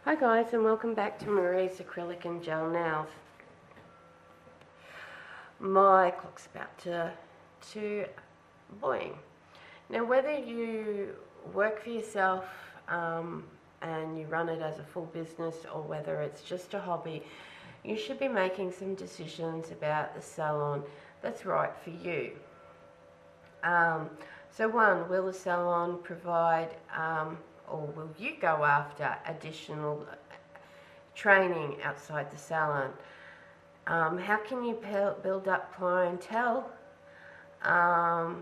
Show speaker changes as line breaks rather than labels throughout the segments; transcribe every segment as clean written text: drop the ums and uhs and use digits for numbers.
Hi guys, and welcome back to Marie's Acrylic and Gel Nails. My clock's about to boing. Now, whether you work for yourself and you run it as a full business, or whether it's just a hobby, you should be making some decisions about the salon that's right for you. So one, will the salon provide or will you go after additional training outside the salon? How can you build up clientele? How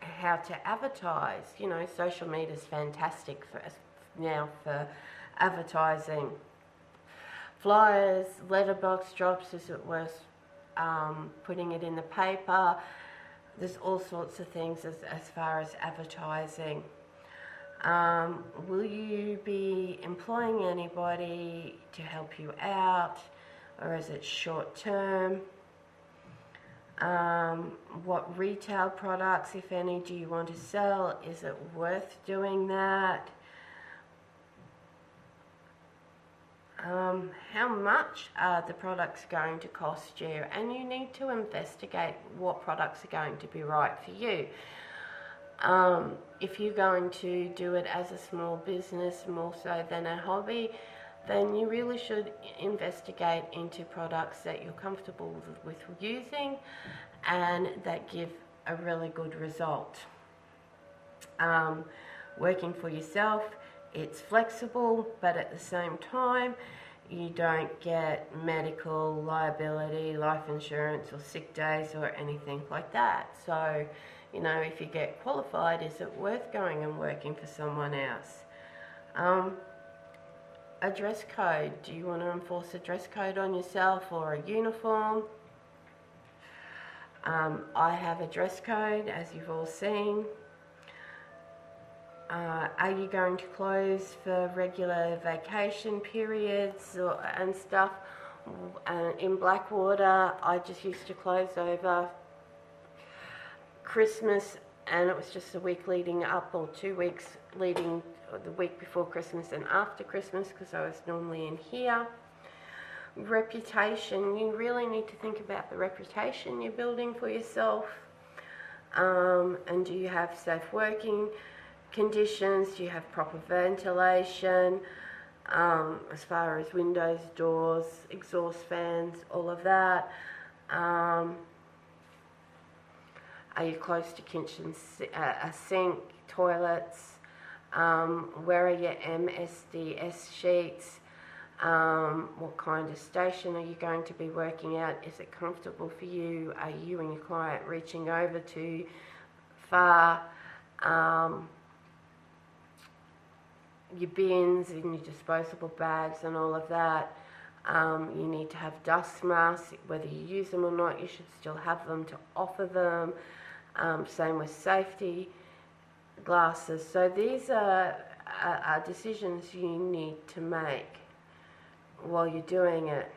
to advertise? You know, social media is fantastic now for advertising. Flyers, letterbox drops, is it worth putting it in the paper? There's all sorts of things as far as advertising. Will you be employing anybody to help you out, or is it short term? What retail products, if any, do you want to sell? Is it worth doing that? How much are the products going to cost you? And you need to investigate what products are going to be right for you. If you're going to do it as a small business more so than a hobby, then you really should investigate into products that you're comfortable with using and that give a really good result. Working for yourself, it's flexible, but at the same time, you don't get medical liability, life insurance, or sick days, or anything like that. So, you know, if you get qualified, is it worth going and working for someone else? A dress code. Do you want to enforce a dress code on yourself, or a uniform? I have a dress code, as you've all seen. Are you going to close for regular vacation periods and stuff? In Blackwater, I just used to close over Christmas, and it was just a week leading up, or 2 weeks leading, the week before Christmas and after Christmas, because I was normally in here. Reputation. You really need to think about the reputation you're building for yourself. And do you have safe working conditions? Do you have proper ventilation, as far as windows, doors, exhaust fans, all of that? Are you close to kitchen, a sink, toilets? Where are your MSDS sheets? What kind of station are you going to be working at? Is it comfortable for you? Are you and your client reaching over too far? Your bins and your disposable bags and all of that. You need to have dust masks. Whether you use them or not, you should still have them to offer them. Same with safety glasses. So these are decisions you need to make while you're doing it.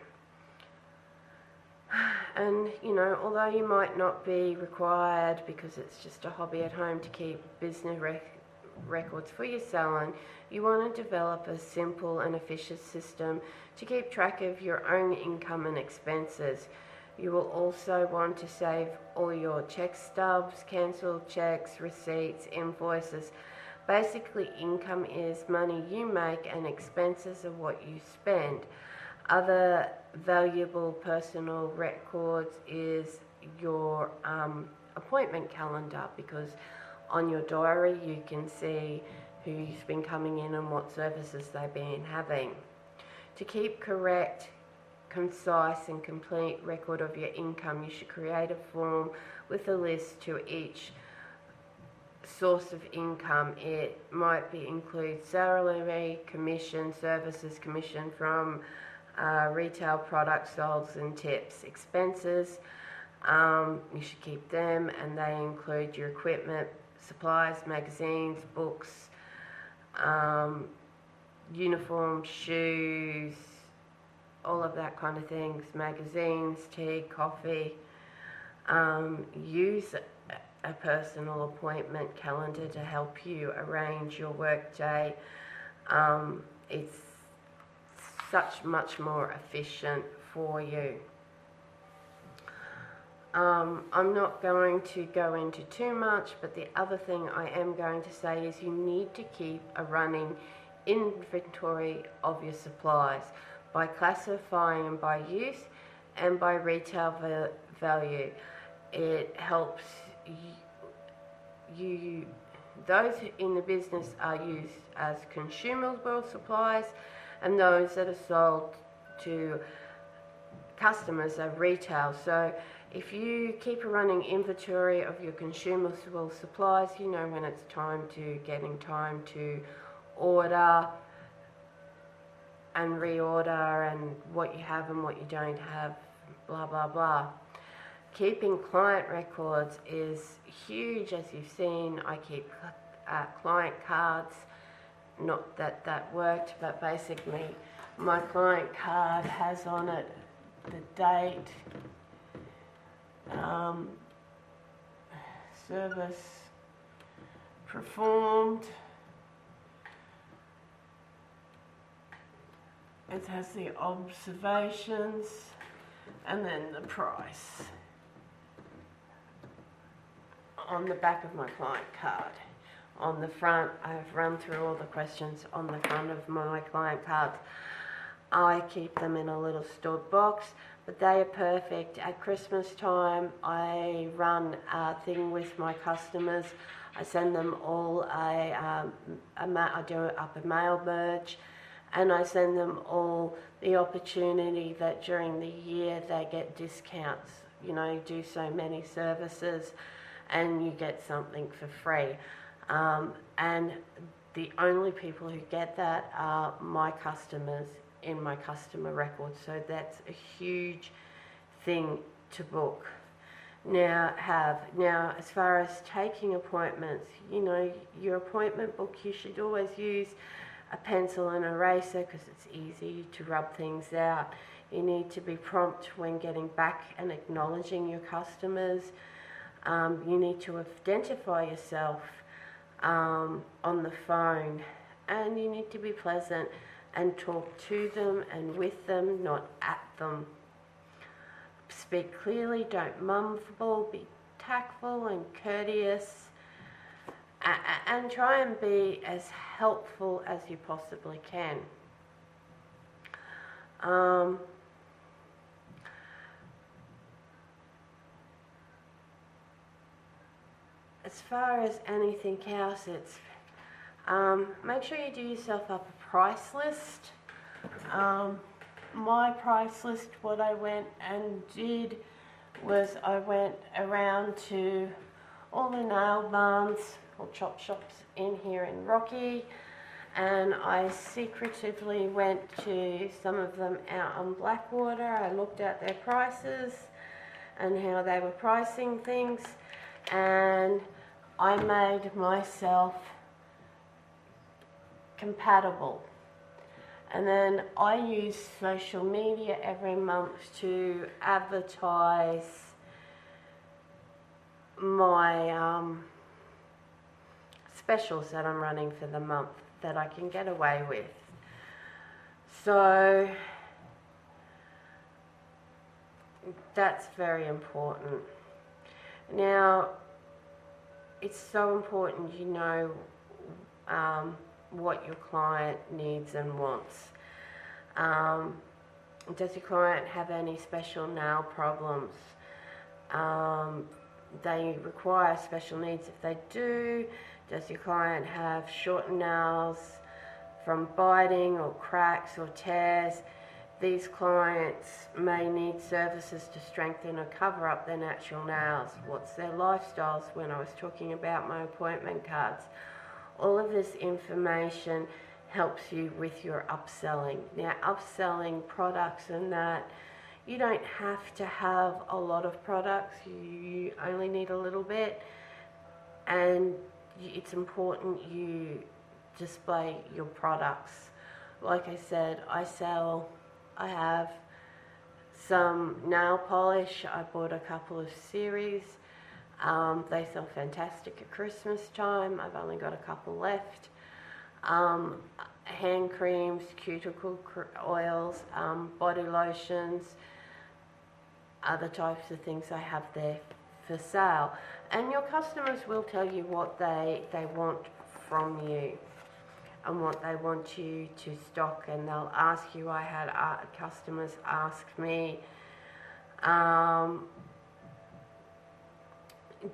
And, you know, although you might not be required, because it's just a hobby at home, to keep business records for your salon, you want to develop a simple and efficient system to keep track of your own income and expenses. You will also want to save all your check stubs, cancelled checks, receipts, invoices. Basically, income is money you make and expenses are what you spend. Other valuable personal records is your appointment calendar, because on your diary you can see who's been coming in and what services they've been having. To keep correct, concise and complete record of your income, you should create a form with a list to each source of income. It might include salary, commission, services commission from retail products sold, and tips. Expenses, you should keep them, and they include your equipment, supplies, magazines, books, uniforms, shoes, all of that kind of things, magazines, tea, coffee. Use a personal appointment calendar to help you arrange your work day. It's much more efficient for you. I'm not going to go into too much, but the other thing I am going to say is you need to keep a running inventory of your supplies by classifying them by use and by retail value. It helps you those in the business are used as consumable supplies, and those that are sold to customers are retail. So if you keep a running inventory of your consumable supplies, you know when it's time to order and reorder, and what you have and what you don't have, blah blah blah. Keeping client records is huge, as you've seen. I keep client cards. Not that that worked, but basically my client card has on it the date, service performed. It has the observations and then the price on the back of my client card. On the front, I've run through all the questions on the front of my client cards. I keep them in a little stored box, but they are perfect. At Christmas time, I run a thing with my customers. I send them all I do up a mail merge, and I send them all the opportunity that during the year they get discounts. You know, you do so many services and you get something for free. And the only people who get that are my customers in my customer record. So that's a huge thing to book. Now, as far as taking appointments, you know, your appointment book, you should always use a pencil and eraser because it's easy to rub things out. You need to be prompt when getting back and acknowledging your customers. You need to identify yourself on the phone, and you need to be pleasant and talk to them and with them, not at them. Speak clearly, don't mumble, be tactful and courteous, and try and be as helpful as you possibly can. As far as anything else, it's make sure you do yourself up a price list. My price list, what I went and did was I went around to all the nail barns or chop shops in here in Rocky, and I secretively went to some of them out on Blackwater. I looked at their prices and how they were pricing things, and I made myself compatible. And then I use social media every month to advertise my specials that I'm running for the month that I can get away with. So that's very important. Now, it's so important you know what your client needs and wants. Does your client have any special nail problems? They require special needs if they do. Does your client have shortened nails from biting or cracks or tears? These clients may need services to strengthen or cover up their natural nails. What's their lifestyles when I was talking about my appointment cards? All of this information helps you with your upselling. Now, upselling products and that, you don't have to have a lot of products. You only need a little bit, and it's important you display your products. Like I said, I have some nail polish. I bought a couple of series. They sell fantastic at Christmas time. I've only got a couple left. hand creams, cuticle oils, body lotions, other types of things I have there for sale. And your customers will tell you what they want from you and what they want you to stock, and they'll ask you. I had customers ask me,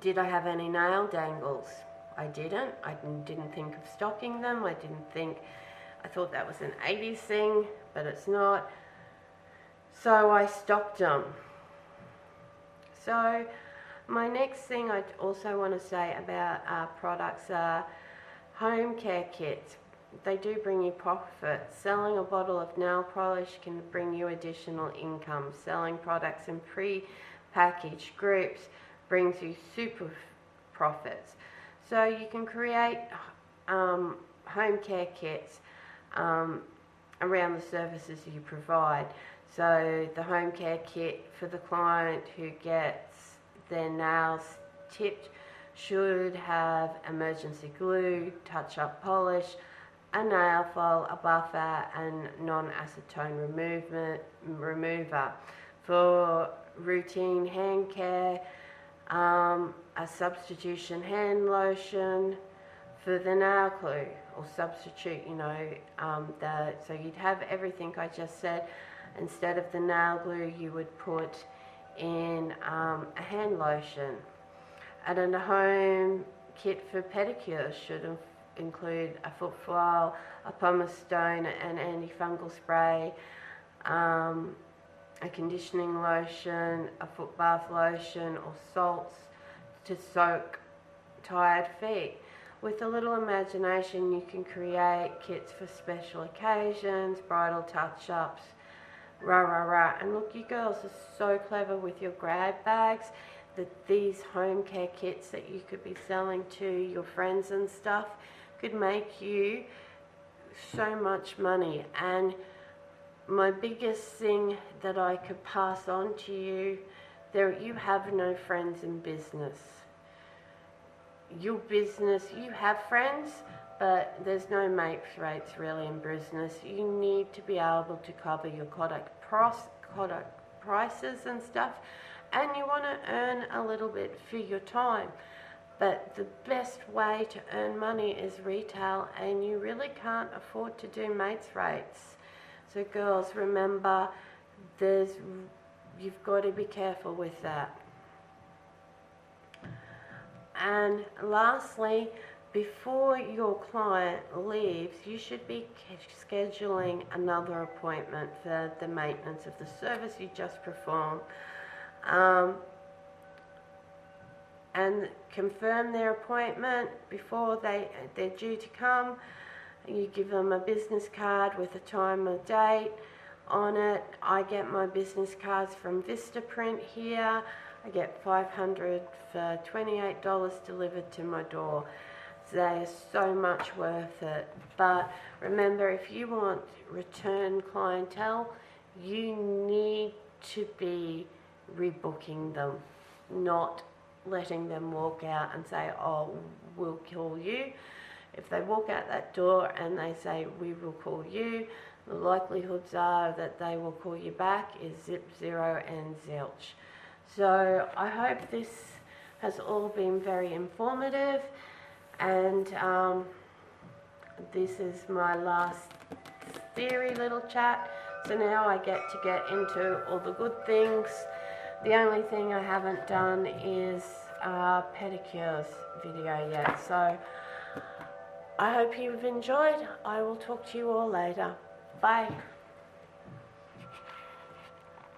did I have any nail dangles? I didn't. I didn't think of stocking them. I thought that was an 80s thing, but it's not. So I stocked them. So my next thing I also want to say about our products are home care kits. They do bring you profit. Selling a bottle of nail polish can bring you additional income. Selling products in pre-packaged groups brings you super profits. So you can create home care kits around the services you provide. So the home care kit for the client who gets their nails tipped should have emergency glue, touch-up polish, a nail file, a buffer, and non-acetone remover. For routine hand care, a substitution hand lotion for the nail glue, or substitute, so you'd have everything I just said. Instead of the nail glue, you would put in a hand lotion. And then a home kit for pedicures should include a foot file, a pumice stone, an antifungal spray, a conditioning lotion, a foot bath lotion, or salts to soak tired feet. With a little imagination, you can create kits for special occasions, bridal touch-ups, and look, you girls are so clever with your grab bags, that these home care kits that you could be selling to your friends and stuff could make you so much money. And my biggest thing that I could pass on to you, you have no friends in business. Your business, you have friends, but there's no mates rates really in business. You need to be able to cover your product prices and stuff, and you want to earn a little bit for your time. But the best way to earn money is retail, and you really can't afford to do mates rates. So girls, remember, you've got to be careful with that. And lastly, before your client leaves, you should be scheduling another appointment for the maintenance of the service you just performed. And confirm their appointment before they're due to come. You give them a business card with a time and date on it. I get my business cards from Vistaprint here. I get 500 for $28 delivered to my door. They are so much worth it. But remember, if you want return clientele, you need to be rebooking them, not letting them walk out and say, oh, we'll call you. If they walk out that door and they say, we will call you, the likelihoods are that they will call you back is zip, zero, and zilch. So I hope this has all been very informative, and this is my last theory little chat. So now I get into all the good things. The only thing I haven't done is pedicures video yet. So I hope you've enjoyed. I will talk to you all later. Bye.